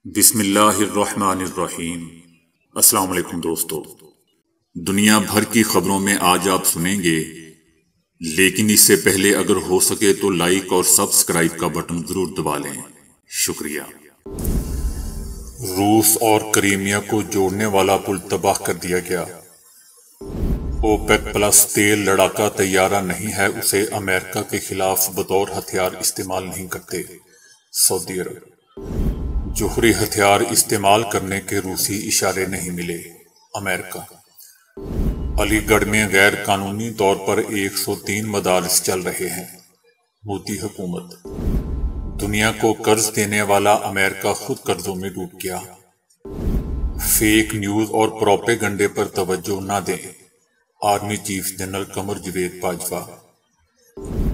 بسم اللہ الرحمن الرحیم۔ السلام علیکم دوستو، دنیا بھر کی خبروں میں آج آپ سنیں گے، لیکن اس سے پہلے اگر ہو سکے تو لائک اور سبسکرائب کا بٹن ضرور دبا لیں، شکریہ۔ روس اور کریمیا کو جوڑنے والا پل تباہ کر دیا گیا۔ اوپیک پلس تیل لڑاکا طیارہ نہیں ہے، اسے امریکہ کے خلاف بطور ہتھیار استعمال نہیں کرتے۔ سعودی عرب جوہری ہتھیار استعمال کرنے کے روسی اشارے نہیں ملے۔ امریکہ علی گڑھ میں غیر قانونی طور پر 103 مدارس چل رہے ہیں۔ مودی حکومت دنیا کو قرض دینے والا امریکہ خود قرضوں میں ڈوب گیا۔ فیک نیوز اور پروپیگنڈے پر توجہ نہ دیں۔ Army chief general Qamar Javed Bajwa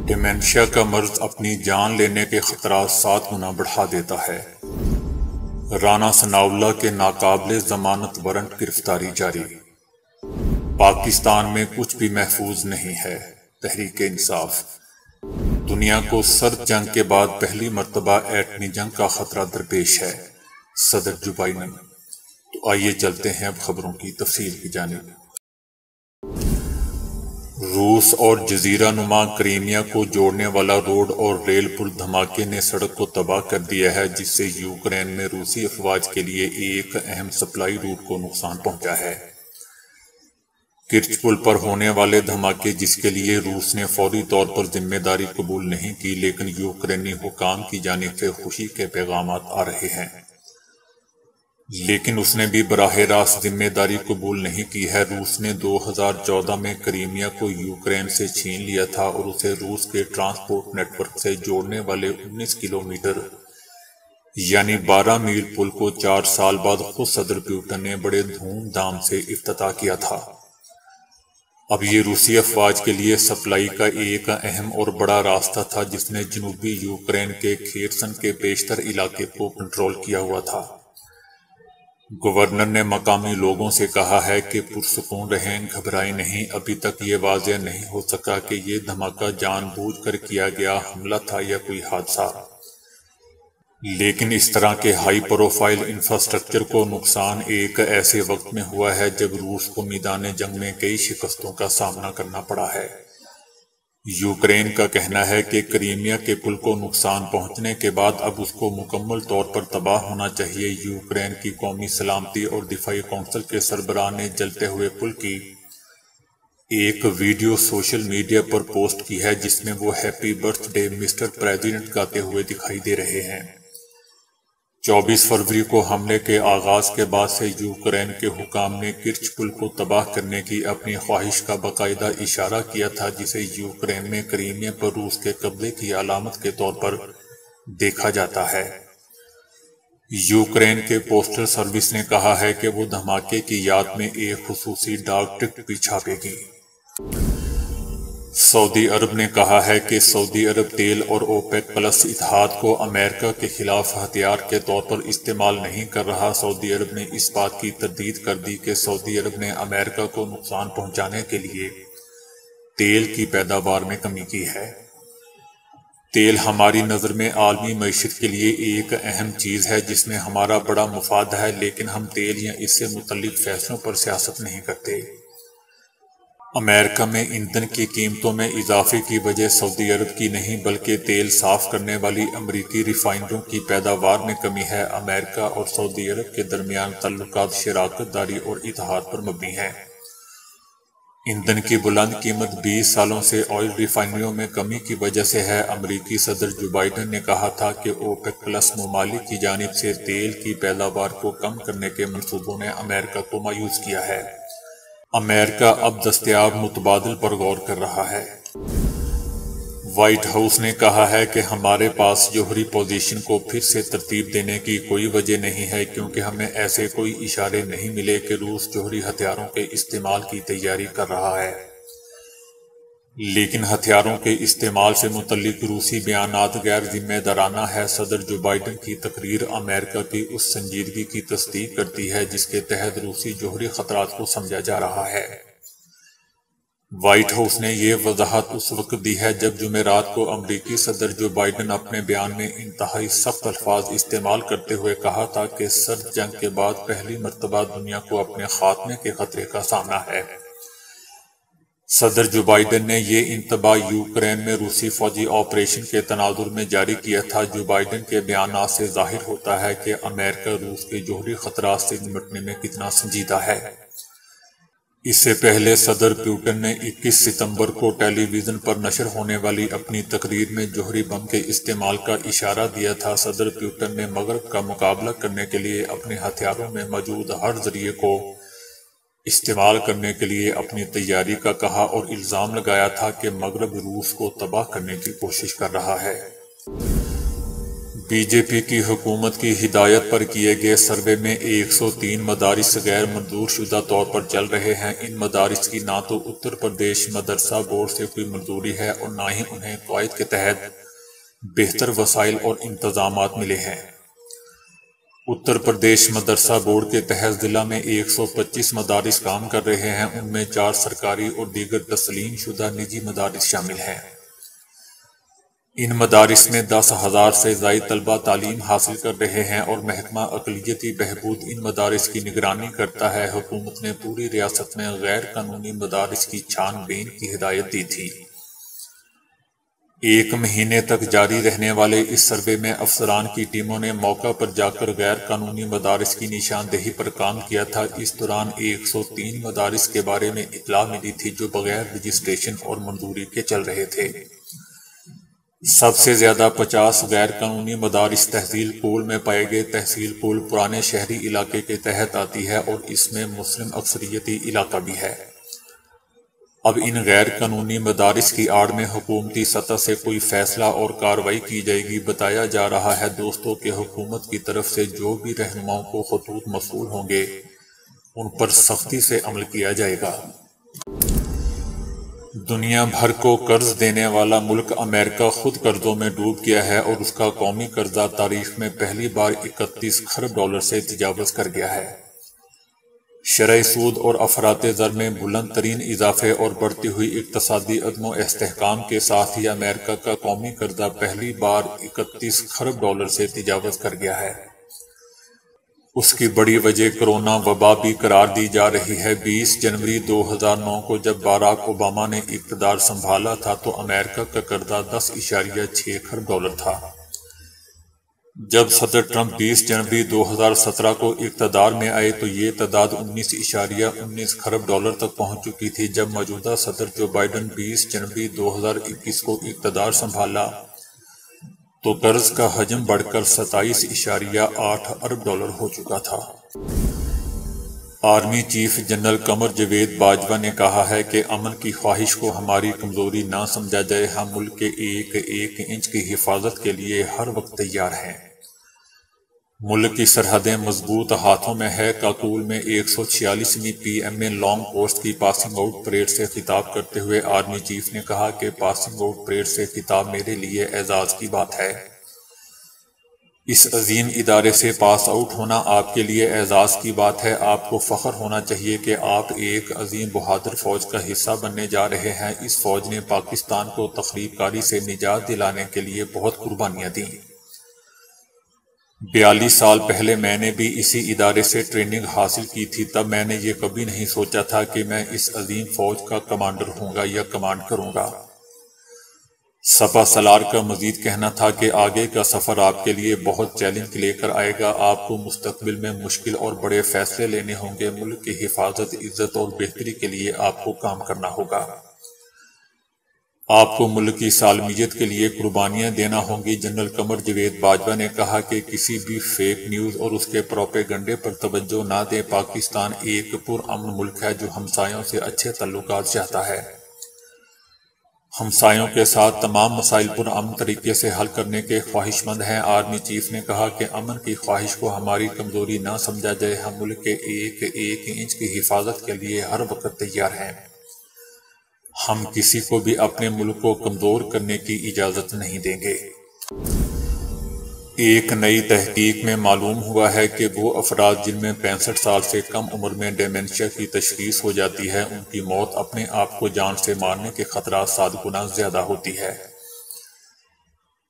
dementia کا مرض اپنی جان لینے کے خطرات 7 گنا بڑھا دیتا ہے۔ رانا ثناءاللہ کے ناقابل ضمانت وارنٹ گرفتاری جاری۔ پاکستان میں کچھ بھی محفوظ نہیں ہے۔ تحریک انصاف دنیا کو سرد جنگ کے بعد پہلی مرتبہ ایٹمی جنگ کا خطرہ درپیش ہے۔ صدر جو بائیڈن۔ تو آئیے چلتے ہیں اب خبروں کی تفصیل کی جانب۔ روس اور جزیرہ نما کریمیا کو جوڑنے والا روڈ اور ریل پل دھماکے نے سڑک کو تباہ کر دیا ہے، جس سے یوکرین میں روسی افواج کے لیے ایک اہم سپلائی روٹ کو نقصان پہنچا ہے۔ کرچ پل پر ہونے والے دھماکے، جس کے لیے روس نے فوری طور پر ذمہ داری قبول نہیں کی، لیکن یوکرینی حکام کی جانب سے خوشی کے پیغامات آ رہے ہیں، لیکن اس نے بھی براہ راست ذمہ داری قبول نہیں کی ہے۔ روس نے 2014 میں کریمیا کو یوکرین سے چھین لیا تھا اور اسے روس کے ٹرانسپورٹ نیٹ ورک سے جوڑنے والے 19 کلومیٹر یعنی 12 میل پل کو 4 سال بعد خود صدر پوتن نے بڑے دھوم دھام سے افتتاح کیا تھا۔ اب یہ روسی افواج کے لیے سپلائی کا ایک اہم اور بڑا راستہ تھا، جس نے جنوبی یوکرین کے کھیرسن کے بیشتر علاقے کو کنٹرول کیا ہوا تھا۔ گورنر نے مقامی لوگوں سے کہا ہے کہ پرسکون رہیں، گھبرائیں نہیں۔ ابھی تک یہ واضح نہیں ہو سکا کہ یہ دھماکہ جان بوجھ کر کیا گیا حملہ تھا یا کوئی حادثہ، لیکن اس طرح کے ہائی پروفائل انفراسٹرکچر کو نقصان ایک ایسے وقت میں ہوا ہے جب روس کو میدان جنگ میں کئی شکستوں کا سامنا کرنا پڑا ہے۔ یوکرین کا کہنا ہے کہ کریمیا کے پل کو نقصان پہنچنے کے بعد اب اس کو مکمل طور پر تباہ ہونا چاہیے۔ یوکرین کی قومی سلامتی اور دفاعی کونسل کے سربراہ نے جلتے ہوئے پل کی ایک ویڈیو سوشل میڈیا پر پوسٹ کی ہے، جس میں وہ happy birthday mister president گاتے ہوئے دکھائی دے رہے ہیں۔ 24 فروری کو حملے کے آغاز کے بعد سے یوکرین کے حکام نے کرچ پل کو تباہ کرنے کی اپنی خواہش کا باقاعدہ اشارہ کیا تھا، جسے یوکرین میں کریمیا پر روس کے قبضے کی علامت کے طور پر دیکھا جاتا ہے۔ یوکرین کے پوسٹل سروس نے کہا ہے کہ وہ دھماکے کی یاد میں ایک خصوصی ڈاک ٹکٹ بھی چھاپے گی۔ سعودی عرب نے کہا ہے کہ سعودی عرب تیل اور اوپیک پلس اتحاد کو امریکہ کے خلاف ہتھیار کے طور پر استعمال نہیں کر رہا۔ سعودی عرب نے اس بات کی تردید کر دی کہ سعودی عرب نے امریکہ کو نقصان پہنچانے کے لیے تیل کی پیداوار میں کمی کی ہے۔ تیل ہماری نظر میں عالمی معیشت کے لیے ایک اہم چیز ہے جس میں ہمارا بڑا مفاد ہے، لیکن ہم تیل یا اس سے متعلق فیصلوں پر سیاست نہیں کرتے۔ امریکہ میں ایندھن کی قیمتوں میں اضافے کی وجہ سعودی عرب کی نہیں بلکہ تیل صاف کرنے والی امریکی ریفائنریوں کی پیداوار میں کمی ہے۔ امریکہ اور سعودی عرب کے درمیان تعلقات شراکت داری اور اتحاد پر مبنی ہیں۔ ایندھن کی بلند قیمت 20 سالوں سے آئل ریفائنریوں میں کمی کی وجہ سے ہے۔ امریکی صدر جو بائیڈن نے کہا تھا کہ اوپیک پلس ممالک کی جانب سے تیل کی پیداوار کو کم کرنے کے منصوبوں نے امریکہ کو مایوس کیا ہے۔ امریکہ اب دستیاب متبادل پر غور کر رہا ہے۔ وائٹ ہاؤس نے کہا ہے کہ ہمارے پاس جوہری پوزیشن کو پھر سے ترتیب دینے کی کوئی وجہ نہیں ہے، کیونکہ ہمیں ایسے کوئی اشارے نہیں ملے کہ روس جوہری ہتھیاروں کے استعمال کی تیاری کر رہا ہے، لیکن ہتھیاروں کے استعمال سے متعلق روسی بیانات غیر ذمہ دارانہ ہے۔ صدر جو بائیڈن کی تقریر امریکہ کی اس سنجیدگی کی تصدیق کرتی ہے جس کے تحت روسی جوہری خطرات کو سمجھا جا رہا ہے۔ وائٹ ہاؤس نے یہ وضاحت اس وقت دی ہے جب جمعرات کو امریکی صدر جو بائیڈن اپنے بیان میں انتہائی سخت الفاظ استعمال کرتے ہوئے کہا تھا کہ سرد جنگ کے بعد پہلی مرتبہ دنیا کو اپنے خاتمے کے خطرے کا سامنا ہے۔ صدر جو بائیڈن نے یہ انتباہ یوکرین میں روسی فوجی آپریشن کے تناظر میں جاری کیا تھا۔ جو بائیڈن کے بیانات سے ظاہر ہوتا ہے کہ امریکہ روس کے جوہری خطرات سے نمٹنے میں کتنا سنجیدہ ہے۔ اس سے پہلے صدر پوٹن نے 21 ستمبر کو ٹیلی ویژن پر نشر ہونے والی اپنی تقریر میں جوہری بم کے استعمال کا اشارہ دیا تھا۔ صدر پوٹن نے مغرب کا مقابلہ کرنے کے لیے اپنے ہتھیاروں میں موجود ہر ذریعے کو استعمال کرنے کے لیے اپنی تیاری کا کہا اور الزام لگایا تھا کہ مغرب روس کو تباہ کرنے کی کوشش کر رہا ہے۔ بی جے پی کی حکومت کی ہدایت پر کیے گئے سروے میں 103 مدارس غیر منظور شدہ طور پر چل رہے ہیں۔ ان مدارس کی نہ تو اتر پردیش مدرسہ بورڈ سے کوئی منظوری ہے اور نہ ہی انہیں قواعد کے تحت بہتر وسائل اور انتظامات ملے ہیں۔ اتر پردیش مدرسہ بورڈ کے تحت ضلع میں 125 مدارس کام کر رہے ہیں۔ ان میں 4 سرکاری اور دیگر تسلیم شدہ نجی مدارس شامل ہیں۔ ان مدارس میں 10,000 سے زائد طلبہ تعلیم حاصل کر رہے ہیں اور محکمہ اقلیتی بہبود ان مدارس کی نگرانی کرتا ہے۔ حکومت نے پوری ریاست میں غیر قانونی مدارس کی چھان بین کی ہدایت دی تھی۔ 1 مہینے تک جاری رہنے والے اس سروے میں افسران کی ٹیموں نے موقع پر جا کر غیر قانونی مدارس کی نشاندہی پر کام کیا تھا۔ اس دوران 103 مدارس کے بارے میں اطلاع ملی تھی جو بغیر رجسٹریشن اور منظوری کے چل رہے تھے۔ سب سے زیادہ 50 غیر قانونی مدارس تحصیل پول میں پائے گئے۔ تحصیل پول پرانے شہری علاقے کے تحت آتی ہے اور اس میں مسلم اکثریتی علاقہ بھی ہے۔ اب ان غیر قانونی مدارس کی آڑ میں حکومتی سطح سے کوئی فیصلہ اور کارروائی کی جائے گی۔ بتایا جا رہا ہے دوستوں کہ حکومت کی طرف سے جو بھی رہنماؤں کو خطوط موصول ہوں گے ان پر سختی سے عمل کیا جائے گا۔ دنیا بھر کو قرض دینے والا ملک امریکہ خود قرضوں میں ڈوب گیا ہے اور اس کا قومی قرضہ تاریخ میں پہلی بار 31 کھرب ڈالر سے تجاوز کر گیا ہے۔ شرح سود اور افراط زر میں بلند ترین اضافے اور بڑھتی ہوئی اقتصادی عدم و استحکام کے ساتھ ہی امریکہ کا قومی قرضہ پہلی بار 31 کھرب ڈالر سے تجاوز کر گیا ہے۔ اس کی بڑی وجہ کرونا وبا بھی قرار دی جا رہی ہے۔ 20 جنوری 2009 کو جب باراک اوباما نے اقتدار سنبھالا تھا تو امریکہ کا قرضہ 10.6 کھرب ڈالر تھا۔ جب صدر ٹرمپ 20 جنوری 2017 کو اقتدار میں آئے تو یہ تعداد 19.19 کھرب ڈالر تک پہنچ چکی تھی۔ جب موجودہ صدر جو بائیڈن 20 جنوری 2021 کو اقتدار سنبھالا تو قرض کا حجم بڑھ کر 27.8 ارب ڈالر ہو چکا تھا۔ Army chief general Qamar Javed Bajwa نے کہا ہے کہ امن کی خواہش کو ہماری کمزوری نہ سمجھا جائے۔ ہم ملک کے ایک ایک انچ کی حفاظت کے لیے ہر وقت تیار ہیں۔ ملک کی سرحدیں مضبوط ہاتھوں میں ہے۔ کاکول میں 146ویں پی ایم اے لانگ پوسٹ کی پاسنگ آؤٹ پریڈ سے خطاب کرتے ہوئے آرمی چیف نے کہا کہ پاسنگ آؤٹ پریڈ سے خطاب میرے لیے اعزاز کی بات ہے۔ اس عظیم ادارے سے پاس آؤٹ ہونا آپ کے لیے اعزاز کی بات ہے۔ آپ کو فخر ہونا چاہیے کہ آپ ایک عظیم بہادر فوج کا حصہ بننے جا رہے ہیں۔ اس فوج نے پاکستان کو تخریب کاری سے نجات دلانے کے لیے بہت قربانیاں دیں۔ 42 سال پہلے میں نے بھی اسی ادارے سے ٹریننگ حاصل کی تھی۔ تب میں نے یہ کبھی نہیں سوچا تھا کہ میں اس عظیم فوج کا کمانڈر ہوں گا یا کمانڈ کروں گا۔ سپا سالار کا مزید کہنا تھا کہ آگے کا سفر آپ کے لیے بہت چیلنج لے کر آئے گا۔ آپ کو مستقبل میں مشکل اور بڑے فیصلے لینے ہوں گے۔ ملک کی حفاظت، عزت اور بہتری کے لیے آپ کو کام کرنا ہوگا۔ آپ کو ملک کی سالمیت کے لیے قربانیاں دینا ہوں گی۔ جنرل قمر جاوید باجوہ نے کہا کہ کسی بھی فیک نیوز اور اس کے پروپیگنڈے پر توجہ نہ دیں۔ پاکستان ایک پرامن ملک ہے جو ہمسایوں سے اچھے تعلقات چاہتا ہے۔ ہمسایوں کے ساتھ تمام مسائل پرامن طریقے سے حل کرنے کے خواہش مند ہیں۔ آرمی چیف نے کہا کہ امن کی خواہش کو ہماری کمزوری نہ سمجھا جائے۔ ہم ملک کے ایک ایک انچ کی حفاظت کے لیے ہر وقت تیار ہیں۔ ہم کسی کو بھی اپنے ملک کو کمزور کرنے کی اجازت نہیں دیں گے۔ ایک نئی تحقیق میں معلوم ہوا ہے کہ وہ افراد جن میں 65 سال سے کم عمر میں ڈیمنشیا کی تشخیص ہو جاتی ہے، ان کی موت اپنے آپ کو جان سے مارنے کے خطرات 7 گنا زیادہ ہوتی ہے۔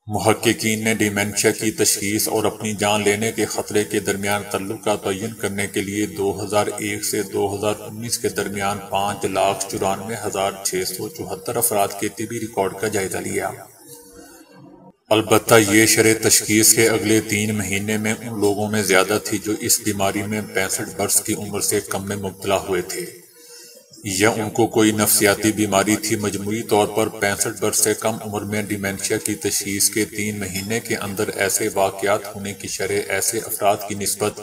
محققین نے ڈیمنشیا کی تشخیص اور اپنی جان لینے کے خطرے کے درمیان تعلق کا تعین کرنے کے لیے 2001 سے 2019 کے درمیان 5,94,674 افراد کے طبی ریکارڈ کا جائزہ لیا۔ البتہ یہ شرح تشخیص کے اگلے 3 مہینے میں ان لوگوں میں زیادہ تھی جو اس بیماری میں 65 برس کی عمر سے کم میں مبتلا ہوئے تھے یا ان کو کوئی نفسیاتی بیماری تھی۔ مجموعی طور پر 65 برس سے کم عمر میں ڈیمنشیا کی تشخیص کے 3 مہینے کے اندر ایسے واقعات ہونے کی شرح ایسے افراد کی نسبت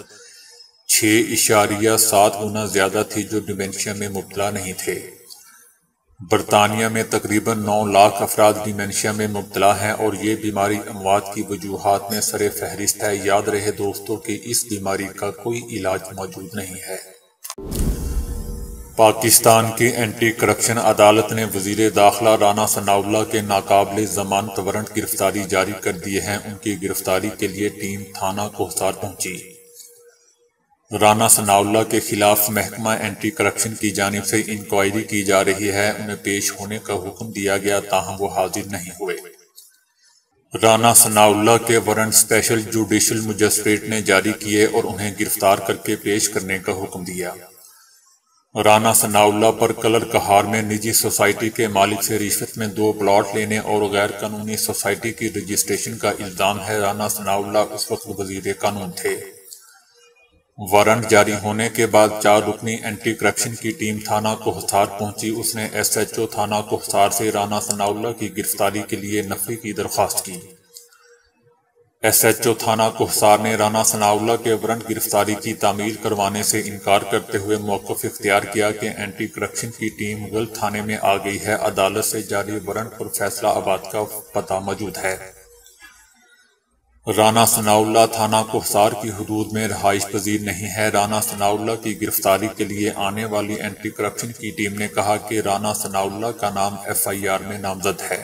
6.7 گنا زیادہ تھی جو ڈیمنشیا میں مبتلا نہیں تھے۔ برطانیہ میں تقریباً 9 لاکھ افراد ڈیمنشیا میں مبتلا ہیں اور یہ بیماری اموات کی وجوہات میں سر فہرست ہے۔ یاد رہے دوستو کہ اس بیماری کا کوئی علاج موجود نہیں ہے۔ پاکستان کی اینٹی کرپشن عدالت نے وزیر داخلہ رانا ثناء اللہ کے ناقابل ضمانت وارنٹ گرفتاری جاری کر دیے ہیں۔ ان کی گرفتاری کے لیے ٹیم تھانہ کوہسار پہنچی۔ رانا ثناء اللہ کے خلاف محکمہ اینٹی کرپشن کی جانب سے انکوائری کی جا رہی ہے۔ انہیں پیش ہونے کا حکم دیا گیا تاہم وہ حاضر نہیں ہوئے۔ رانا ثناء اللہ کے وارنٹ اسپیشل جوڈیشل مجسٹریٹ نے جاری کیے اور انہیں گرفتار کر کے پیش کرنے کا حکم دیا۔ رانا ثناء اللہ پر کلر کہار میں نجی سوسائٹی کے مالک سے رشوت میں 2 پلاٹ لینے اور غیر قانونی سوسائٹی کی رجسٹریشن کا الزام ہے۔ رانا ثناء اللہ اس وقت وزیر قانون تھے۔ وارنٹ جاری ہونے کے بعد 4 رکنی اینٹی کرپشن کی ٹیم تھانہ کوہسار پہنچی۔ اس نے SHO تھانہ کوہسار سے رانا ثناء اللہ کی گرفتاری کے لیے نفی کی درخواست کی۔ SHO تھانہ کوہسار نے رانا ثناء اللہ کے وارنٹ گرفتاری کی تعمیل کروانے سے انکار کرتے ہوئے موقف اختیار کیا کہ اینٹی کرپشن کی ٹیم غلط تھانے میں آ گئی ہے۔ عدالت سے جاری وارنٹ پر فیصلہ آباد کا پتہ موجود ہے۔ رانا ثناء اللہ تھانہ کوہسار کی حدود میں رہائش پذیر نہیں ہے۔ رانا ثناء اللہ کی گرفتاری کے لیے آنے والی اینٹی کرپشن کی ٹیم نے کہا کہ رانا ثناء اللہ کا نام FIR میں نامزد ہے۔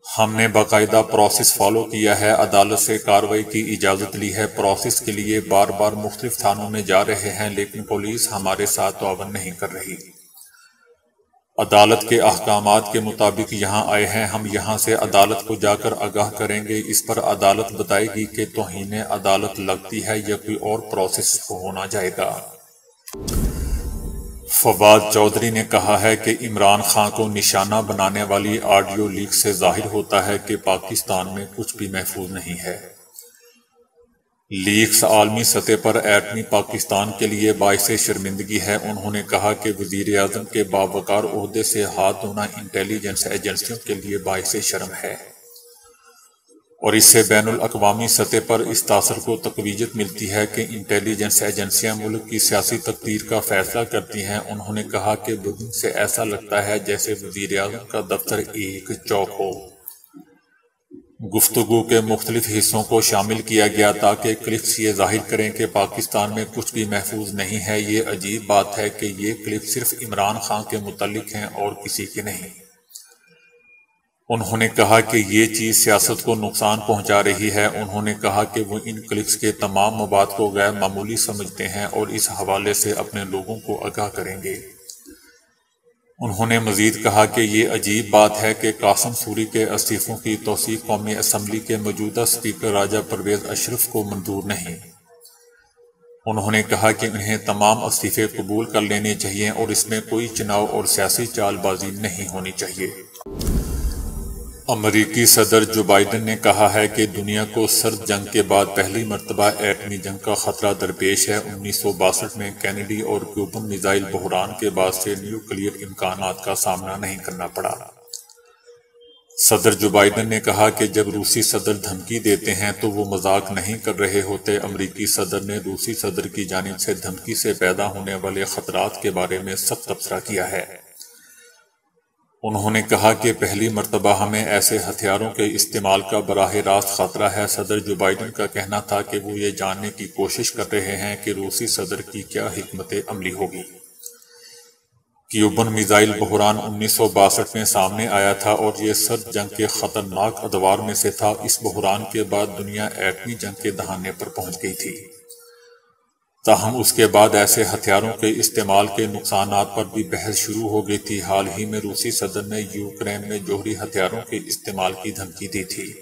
ہم نے باقاعدہ پروسیس فالو کیا ہے، عدالت سے کارروائی کی اجازت لی ہے، پروسیس کے لیے بار بار مختلف تھانوں میں جا رہے ہیں لیکن پولیس ہمارے ساتھ تعاون نہیں کر رہی۔ عدالت کے احکامات کے مطابق یہاں آئے ہیں، ہم یہاں سے عدالت کو جا کر آگاہ کریں گے۔ اس پر عدالت بتائے گی کہ توہین عدالت لگتی ہے یا کوئی اور پروسیس ہونا جائے گا۔ فواد چودھری نے کہا ہے کہ عمران خان کو نشانہ بنانے والی آڈیو لیک سے ظاہر ہوتا ہے کہ پاکستان میں کچھ بھی محفوظ نہیں ہے۔ لیکس عالمی سطح پر ایٹمی پاکستان کے لیے باعث شرمندگی ہے۔ انہوں نے کہا کہ وزیر اعظم کے باوقار عہدے سے ہاتھ دھونا انٹیلی جنس ایجنسیوں کے لیے باعث شرم ہے اور اس سے بین الاقوامی سطح پر اس تاثر کو تقویت ملتی ہے کہ انٹیلی جنس ایجنسیاں ملک کی سیاسی تقدیر کا فیصلہ کرتی ہیں۔ انہوں نے کہا کہ بدن سے ایسا لگتا ہے جیسے وزیر اعظم کا دفتر ایک چوک ہو۔ گفتگو کے مختلف حصوں کو شامل کیا گیا تاکہ کلپس یہ ظاہر کریں کہ پاکستان میں کچھ بھی محفوظ نہیں ہے۔ یہ عجیب بات ہے کہ یہ کلپ صرف عمران خان کے متعلق ہیں اور کسی کے نہیں۔ انہوں نے کہا کہ یہ چیز سیاست کو نقصان پہنچا رہی ہے۔ انہوں نے کہا کہ وہ ان کلپس کے تمام مفاد کو غیر معمولی سمجھتے ہیں اور اس حوالے سے اپنے لوگوں کو آگاہ کریں گے۔ انہوں نے مزید کہا کہ یہ عجیب بات ہے کہ قاسم سوری کے استعفوں کی توثیق قومی اسمبلی کے موجودہ اسپیکر راجہ پرویز اشرف کو منظور نہیں۔ انہوں نے کہا کہ انہیں تمام استعفے قبول کر لینے چاہیے اور اس میں کوئی چناؤ اور سیاسی چال بازی نہیں ہونی چاہیے۔ امریکی صدر جو بائیڈن نے کہا ہے کہ دنیا کو سرد جنگ کے بعد پہلی مرتبہ ایٹمی جنگ کا خطرہ درپیش ہے۔ 1962 میں کینیڈی اور کیوبن میزائل بحران کے بعد سے نیوکلیئر امکانات کا سامنا نہیں کرنا پڑا۔ صدر جو بائیڈن نے کہا کہ جب روسی صدر دھمکی دیتے ہیں تو وہ مذاق نہیں کر رہے ہوتے۔ امریکی صدر نے روسی صدر کی جانب سے دھمکی سے پیدا ہونے والے خطرات کے بارے میں سخت تبصرہ کیا ہے۔ انہوں نے کہا کہ پہلی مرتبہ ہمیں ایسے ہتھیاروں کے استعمال کا براہ راست خطرہ ہے۔ صدر جو بائیڈن کا کہنا تھا کہ وہ یہ جاننے کی کوشش کر رہے ہیں کہ روسی صدر کی کیا حکمت عملی ہوگی۔ کیوبن میزائل بحران 1962 میں سامنے آیا تھا اور یہ سرد جنگ کے خطرناک ادوار میں سے تھا۔ اس بحران کے بعد دنیا ایٹمی جنگ کے دہانے پر پہنچ گئی تھی۔ تاہم اس کے بعد ایسے ہتھیاروں کے استعمال کے نقصانات پر بھی بحث شروع ہو گئی تھی۔ حال ہی میں روسی صدر نے یوکرین میں جوہری ہتھیاروں کے استعمال کی دھمکی دی تھی۔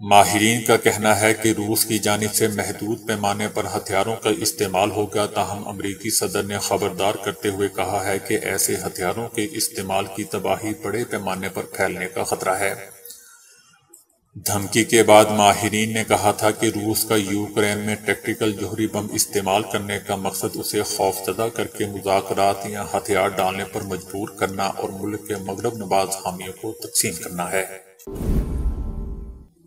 ماہرین کا کہنا ہے کہ روس کی جانب سے محدود پیمانے پر ہتھیاروں کا استعمال ہوگا، تاہم امریکی صدر نے خبردار کرتے ہوئے کہا ہے کہ ایسے ہتھیاروں کے استعمال کی تباہی بڑے پیمانے پر پھیلنے کا خطرہ ہے۔ دھمکی کے بعد ماہرین نے کہا تھا کہ روس کا یوکرین میں ٹیکٹیکل جوہری بم استعمال کرنے کا مقصد اسے خوفزدہ کر کے مذاکرات یا ہتھیار ڈالنے پر مجبور کرنا اور ملک کے مغرب نواز حامیوں کو تقسیم کرنا ہے۔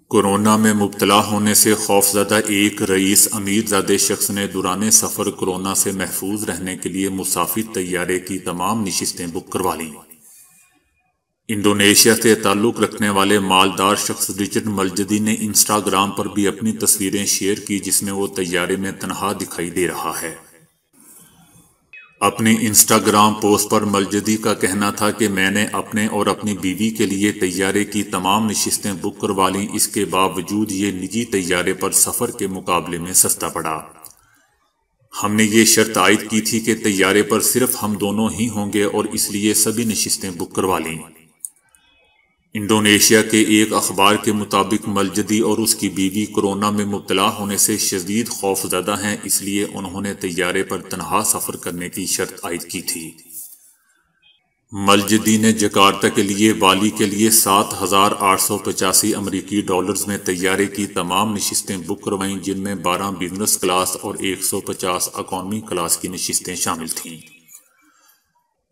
کورونا میں مبتلا ہونے سے خوفزدہ ایک رئیس امیر زادہ شخص نے دوران سفر کورونا سے محفوظ رہنے کے لیے مسافر طیارے کی تمام نشستیں بک کروا لیں۔ انڈونیشیا سے تعلق رکھنے والے مالدار شخص رچرڈ ملجدی نے انسٹاگرام پر بھی اپنی تصویریں شیئر کی جس میں وہ طیارے میں تنہا دکھائی دے رہا ہے۔ اپنی انسٹاگرام پوسٹ پر ملجدی کا کہنا تھا کہ میں نے اپنے اور اپنی بیوی کے لیے طیارے کی تمام نشستیں بک کروا لیں، اس کے باوجود یہ نجی طیارے پر سفر کے مقابلے میں سستا پڑا۔ ہم نے یہ شرط عائد کی تھی کہ طیارے پر صرف ہم دونوں ہی ہوں گے اور اس لیے سبھی نشستیں بک کروا لیں۔ انڈونیشیا کے ایک اخبار کے مطابق ملجدی اور اس کی بیوی کورونا میں مبتلا ہونے سے شدید خوفزدہ ہیں، اس لیے انہوں نے طیارے پر تنہا سفر کرنے کی شرط عائد کی تھی۔ ملجدی نے جکارتا کے لیے بالی کے لیے 7,885 امریکی ڈالرز میں طیارے کی تمام نشستیں بک کروائیں، جن میں 12 بزنس کلاس اور 150 اکانومی کلاس کی نشستیں شامل تھیں۔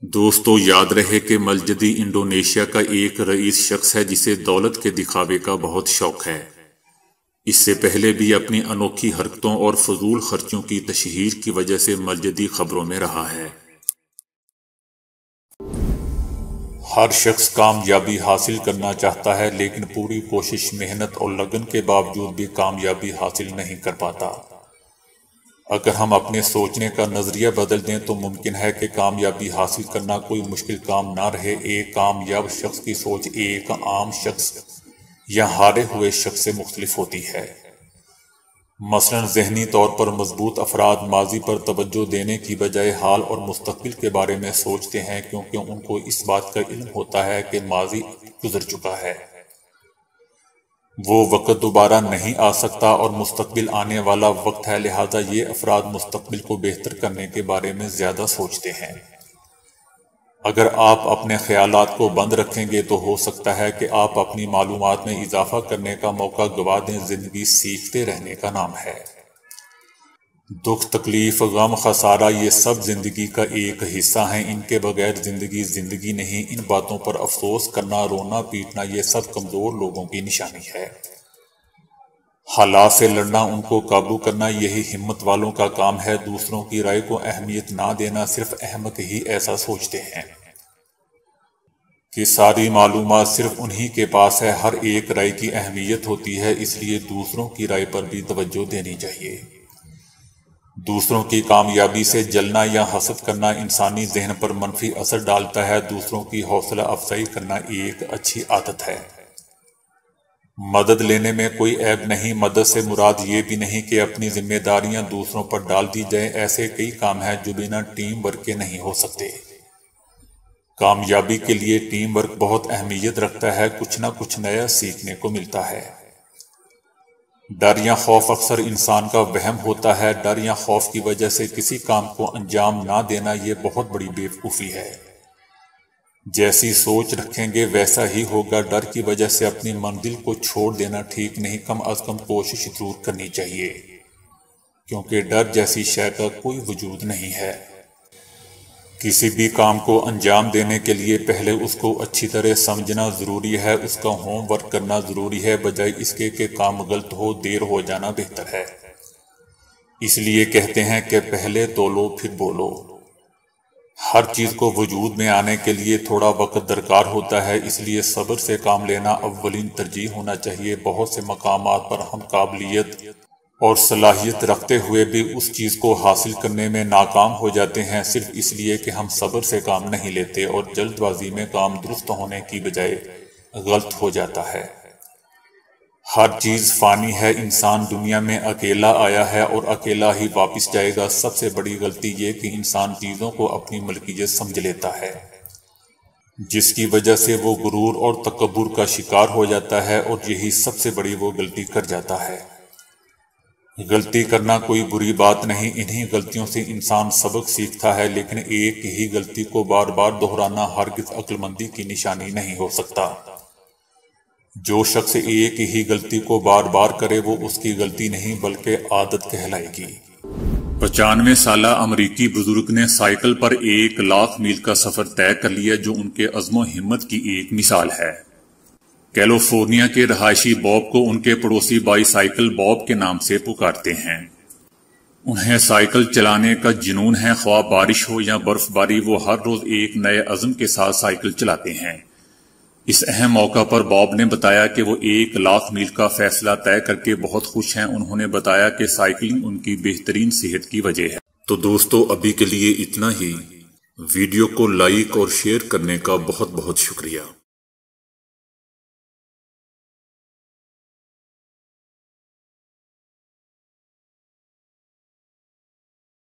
دوستو، یاد رہے کہ ملجدی انڈونیشیا کا ایک رئیس شخص ہے جسے دولت کے دکھاوے کا بہت شوق ہے۔ اس سے پہلے بھی اپنی انوکھی حرکتوں اور فضول خرچوں کی تشہیر کی وجہ سے ملجدی خبروں میں رہا ہے۔ ہر شخص کامیابی حاصل کرنا چاہتا ہے، لیکن پوری کوشش، محنت اور لگن کے باوجود بھی کامیابی حاصل نہیں کر پاتا۔ اگر ہم اپنے سوچنے کا نظریہ بدل دیں تو ممکن ہے کہ کامیابی حاصل کرنا کوئی مشکل کام نہ رہے۔ ایک کامیاب شخص کی سوچ ایک عام شخص یا ہارے ہوئے شخص سے مختلف ہوتی ہے۔ مثلاً ذہنی طور پر مضبوط افراد ماضی پر توجہ دینے کی بجائے حال اور مستقبل کے بارے میں سوچتے ہیں، کیونکہ ان کو اس بات کا علم ہوتا ہے کہ ماضی گزر چکا ہے، وہ وقت دوبارہ نہیں آ سکتا اور مستقبل آنے والا وقت ہے، لہذا یہ افراد مستقبل کو بہتر کرنے کے بارے میں زیادہ سوچتے ہیں۔ اگر آپ اپنے خیالات کو بند رکھیں گے تو ہو سکتا ہے کہ آپ اپنی معلومات میں اضافہ کرنے کا موقع گوا دیں۔ زندگی سیکھتے رہنے کا نام ہے۔ دکھ، تکلیف، غم، خسارہ، یہ سب زندگی کا ایک حصہ ہیں۔ ان کے بغیر زندگی زندگی نہیں۔ ان باتوں پر افسوس کرنا، رونا پیٹنا، یہ سب کمزور لوگوں کی نشانی ہے۔ حالات سے لڑنا، ان کو قابو کرنا، یہی ہمت والوں کا کام ہے۔ دوسروں کی رائے کو اہمیت نہ دینا، صرف احمق ہی ایسا سوچتے ہیں کہ ساری معلومات صرف انہی کے پاس ہے۔ ہر ایک رائے کی اہمیت ہوتی ہے، اس لیے دوسروں کی رائے پر بھی توجہ دینی چاہیے۔ دوسروں کی کامیابی سے جلنا یا حسد کرنا انسانی ذہن پر منفی اثر ڈالتا ہے۔ دوسروں کی حوصلہ افزائی کرنا ایک اچھی عادت ہے۔ مدد لینے میں کوئی عیب نہیں۔ مدد سے مراد یہ بھی نہیں کہ اپنی ذمہ داریاں دوسروں پر ڈال دی جائیں۔ ایسے کئی کام ہیں جو بنا ٹیم ورک کے نہیں ہو سکتے۔ کامیابی کے لیے ٹیم ورک بہت اہمیت رکھتا ہے، کچھ نہ کچھ نیا سیکھنے کو ملتا ہے۔ ڈر یا خوف اکثر انسان کا وہم ہوتا ہے۔ ڈر یا خوف کی وجہ سے کسی کام کو انجام نہ دینا یہ بہت بڑی بے وقوفی ہے۔ جیسی سوچ رکھیں گے ویسا ہی ہوگا۔ ڈر کی وجہ سے اپنی منزل کو چھوڑ دینا ٹھیک نہیں، کم از کم کوشش ضرور کرنی چاہیے، کیونکہ ڈر جیسی شے کا کوئی وجود نہیں ہے۔ کسی بھی کام کو انجام دینے کے لیے پہلے اس کو اچھی طرح سمجھنا ضروری ہے، اس کا ہوم ورک کرنا ضروری ہے، بجائے اس کے کہ کام غلط ہو، دیر ہو جانا بہتر ہے۔ اس لیے کہتے ہیں کہ پہلے تولو پھر بولو۔ ہر چیز کو وجود میں آنے کے لیے تھوڑا وقت درکار ہوتا ہے، اس لیے صبر سے کام لینا اولین ترجیح ہونا چاہیے۔ بہت سے مقامات پر ہم قابلیت اور صلاحیت رکھتے ہوئے بھی اس چیز کو حاصل کرنے میں ناکام ہو جاتے ہیں، صرف اس لیے کہ ہم صبر سے کام نہیں لیتے اور جلد بازی میں کام درست ہونے کی بجائے غلط ہو جاتا ہے۔ ہر چیز فانی ہے، انسان دنیا میں اکیلا آیا ہے اور اکیلا ہی واپس جائے گا۔ سب سے بڑی غلطی یہ کہ انسان چیزوں کو اپنی ملکیت سمجھ لیتا ہے، جس کی وجہ سے وہ غرور اور تکبر کا شکار ہو جاتا ہے، اور یہی سب سے بڑی وہ غلطی کر جاتا ہے۔ غلطی کرنا کوئی بری بات نہیں، انہی غلطیوں سے انسان سبق سیکھتا ہے، لیکن ایک ہی غلطی کو بار بار دہرانا ہرگز عقل مندی کی نشانی نہیں ہو سکتا۔ جو شخص ایک ہی غلطی کو بار بار کرے وہ اس کی غلطی نہیں بلکہ عادت کہلائے گی۔ 95 سالہ امریکی بزرگ نے سائیکل پر 1,00,000 میل کا سفر طے کر لیا، جو ان کے عزم و ہمت کی ایک مثال ہے۔ کیلیفورنیا کے رہائشی باب کو ان کے پڑوسی بائی سائیکل باب کے نام سے پکارتے ہیں۔ انہیں سائیکل چلانے کا جنون ہے، خواہ بارش ہو یا برف باری، وہ ہر روز ایک نئے عزم کے ساتھ سائیکل چلاتے ہیں۔ اس اہم موقع پر باب نے بتایا کہ وہ 1,00,000 میل کا فیصلہ طے کر کے بہت خوش ہیں۔ انہوں نے بتایا کہ سائیکلنگ ان کی بہترین صحت کی وجہ ہے۔ تو دوستو، ابھی کے لیے اتنا ہی۔ ویڈیو کو لائک اور شیئر کرنے کا بہت بہت شکریہ۔